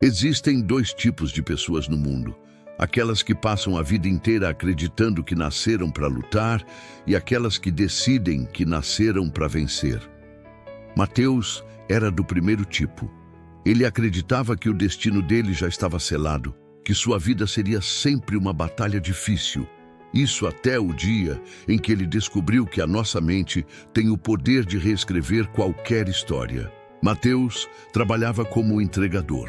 Existem dois tipos de pessoas no mundo: aquelas que passam a vida inteira acreditando que nasceram para lutar e aquelas que decidem que nasceram para vencer. Mateus era do primeiro tipo. Ele acreditava que o destino dele já estava selado, que sua vida seria sempre uma batalha difícil. Isso até o dia em que ele descobriu que a nossa mente tem o poder de reescrever qualquer história. Mateus trabalhava como entregador.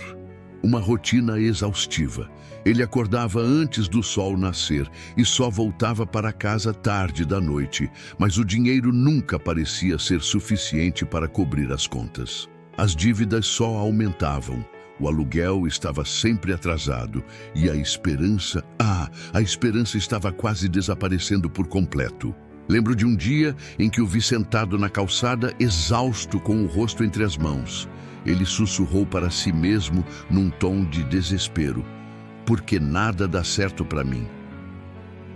Uma rotina exaustiva. Ele acordava antes do sol nascer e só voltava para casa tarde da noite, mas o dinheiro nunca parecia ser suficiente para cobrir as contas. As dívidas só aumentavam, o aluguel estava sempre atrasado e a esperança estava quase desaparecendo por completo. Lembro de um dia em que o vi sentado na calçada, exausto, com o rosto entre as mãos. Ele sussurrou para si mesmo num tom de desespero: porque nada dá certo para mim.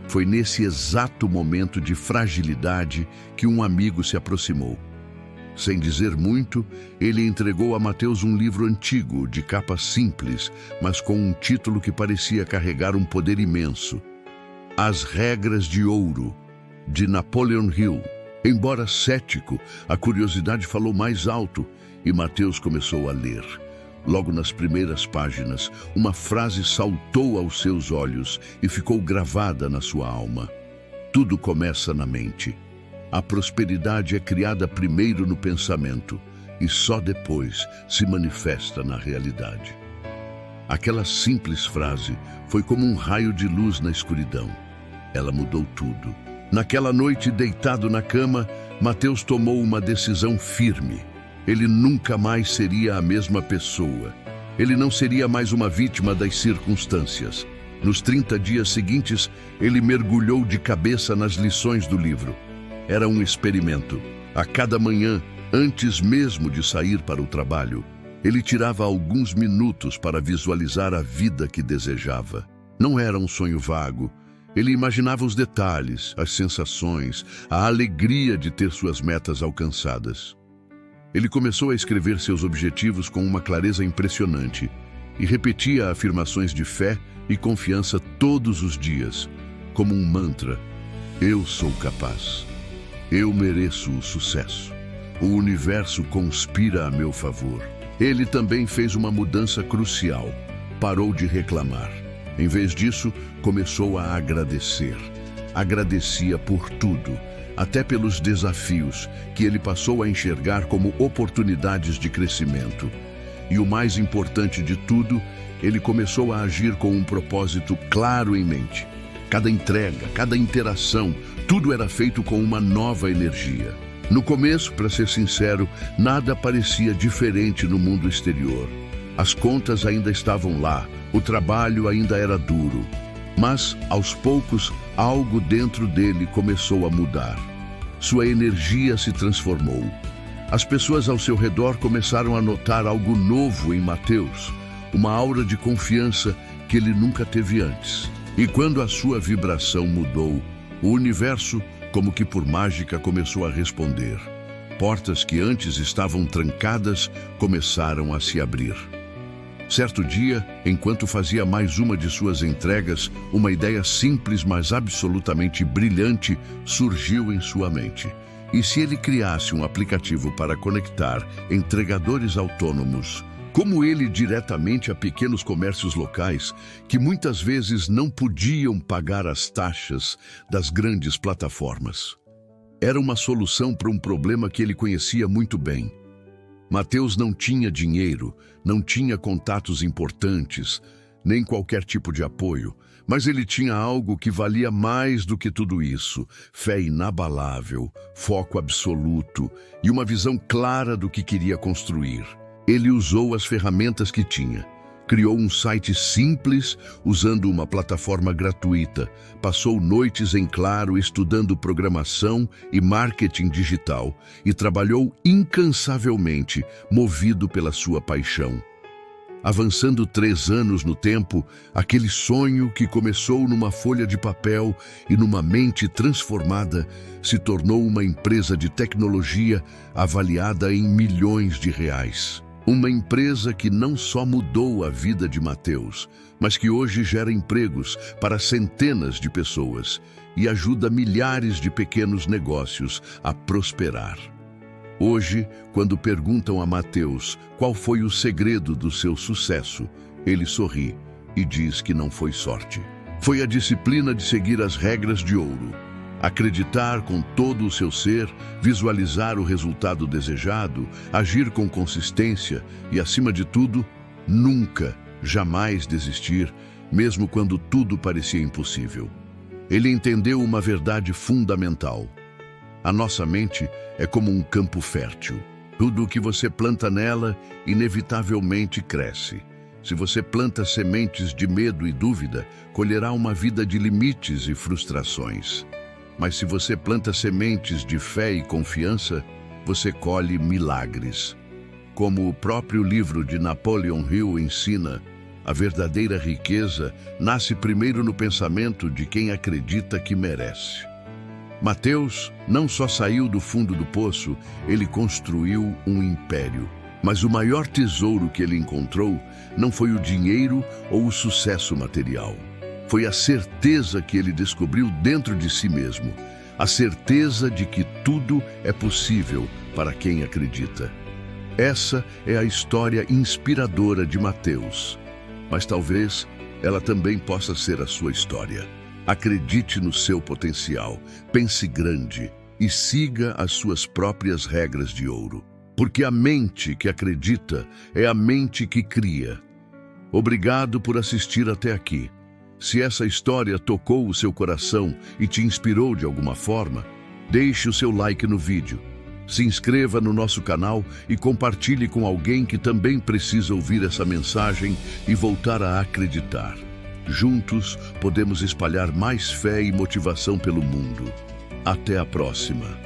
Foi nesse exato momento de fragilidade que um amigo se aproximou. Sem dizer muito, ele entregou a Mateus um livro antigo, de capa simples, mas com um título que parecia carregar um poder imenso: As Regras de Ouro, de Napoleon Hill. Embora cético, a curiosidade falou mais alto e Mateus começou a ler. Logo nas primeiras páginas, uma frase saltou aos seus olhos e ficou gravada na sua alma: tudo começa na mente. A prosperidade é criada primeiro no pensamento e só depois se manifesta na realidade. Aquela simples frase foi como um raio de luz na escuridão. Ela mudou tudo. Naquela noite, deitado na cama, Mateus tomou uma decisão firme. Ele nunca mais seria a mesma pessoa. Ele não seria mais uma vítima das circunstâncias. Nos 30 dias seguintes, ele mergulhou de cabeça nas lições do livro. Era um experimento. A cada manhã, antes mesmo de sair para o trabalho, ele tirava alguns minutos para visualizar a vida que desejava. Não era um sonho vago. Ele imaginava os detalhes, as sensações, a alegria de ter suas metas alcançadas. Ele começou a escrever seus objetivos com uma clareza impressionante e repetia afirmações de fé e confiança todos os dias, como um mantra: eu sou capaz. Eu mereço o sucesso. O universo conspira a meu favor. Ele também fez uma mudança crucial. Parou de reclamar. Em vez disso, começou a agradecer. Agradecia por tudo, até pelos desafios que ele passou a enxergar como oportunidades de crescimento. E o mais importante de tudo, ele começou a agir com um propósito claro em mente. Cada entrega, cada interação, tudo era feito com uma nova energia. No começo, para ser sincero, nada parecia diferente no mundo exterior. As contas ainda estavam lá, o trabalho ainda era duro. Mas, aos poucos, algo dentro dele começou a mudar. Sua energia se transformou. As pessoas ao seu redor começaram a notar algo novo em Mateus, uma aura de confiança que ele nunca teve antes. E quando a sua vibração mudou, o universo, como que por mágica, começou a responder. Portas que antes estavam trancadas começaram a se abrir. Certo dia, enquanto fazia mais uma de suas entregas, uma ideia simples, mas absolutamente brilhante, surgiu em sua mente. E se ele criasse um aplicativo para conectar entregadores autônomos, como ele, diretamente a pequenos comércios locais, que muitas vezes não podiam pagar as taxas das grandes plataformas? Era uma solução para um problema que ele conhecia muito bem. Mateus não tinha dinheiro, não tinha contatos importantes, nem qualquer tipo de apoio, mas ele tinha algo que valia mais do que tudo isso: fé inabalável, foco absoluto e uma visão clara do que queria construir. Ele usou as ferramentas que tinha. Criou um site simples, usando uma plataforma gratuita. Passou noites em claro estudando programação e marketing digital e trabalhou incansavelmente, movido pela sua paixão. Avançando 3 anos no tempo, aquele sonho que começou numa folha de papel e numa mente transformada se tornou uma empresa de tecnologia avaliada em milhões de reais. Uma empresa que não só mudou a vida de Mateus, mas que hoje gera empregos para centenas de pessoas e ajuda milhares de pequenos negócios a prosperar. Hoje, quando perguntam a Mateus qual foi o segredo do seu sucesso, ele sorri e diz que não foi sorte. Foi a disciplina de seguir as regras de ouro. Acreditar com todo o seu ser, visualizar o resultado desejado, agir com consistência e, acima de tudo, nunca, jamais desistir, mesmo quando tudo parecia impossível. Ele entendeu uma verdade fundamental. A nossa mente é como um campo fértil. Tudo o que você planta nela, inevitavelmente cresce. Se você planta sementes de medo e dúvida, colherá uma vida de limites e frustrações. Mas se você planta sementes de fé e confiança, você colhe milagres. Como o próprio livro de Napoleon Hill ensina, a verdadeira riqueza nasce primeiro no pensamento de quem acredita que merece. Mateus não só saiu do fundo do poço, ele construiu um império. Mas o maior tesouro que ele encontrou não foi o dinheiro ou o sucesso material. Foi a certeza que ele descobriu dentro de si mesmo, a certeza de que tudo é possível para quem acredita. Essa é a história inspiradora de Mateus, mas talvez ela também possa ser a sua história. Acredite no seu potencial, pense grande e siga as suas próprias regras de ouro, porque a mente que acredita é a mente que cria. Obrigado por assistir até aqui. Se essa história tocou o seu coração e te inspirou de alguma forma, deixe o seu like no vídeo, se inscreva no nosso canal e compartilhe com alguém que também precisa ouvir essa mensagem e voltar a acreditar. Juntos, podemos espalhar mais fé e motivação pelo mundo. Até a próxima!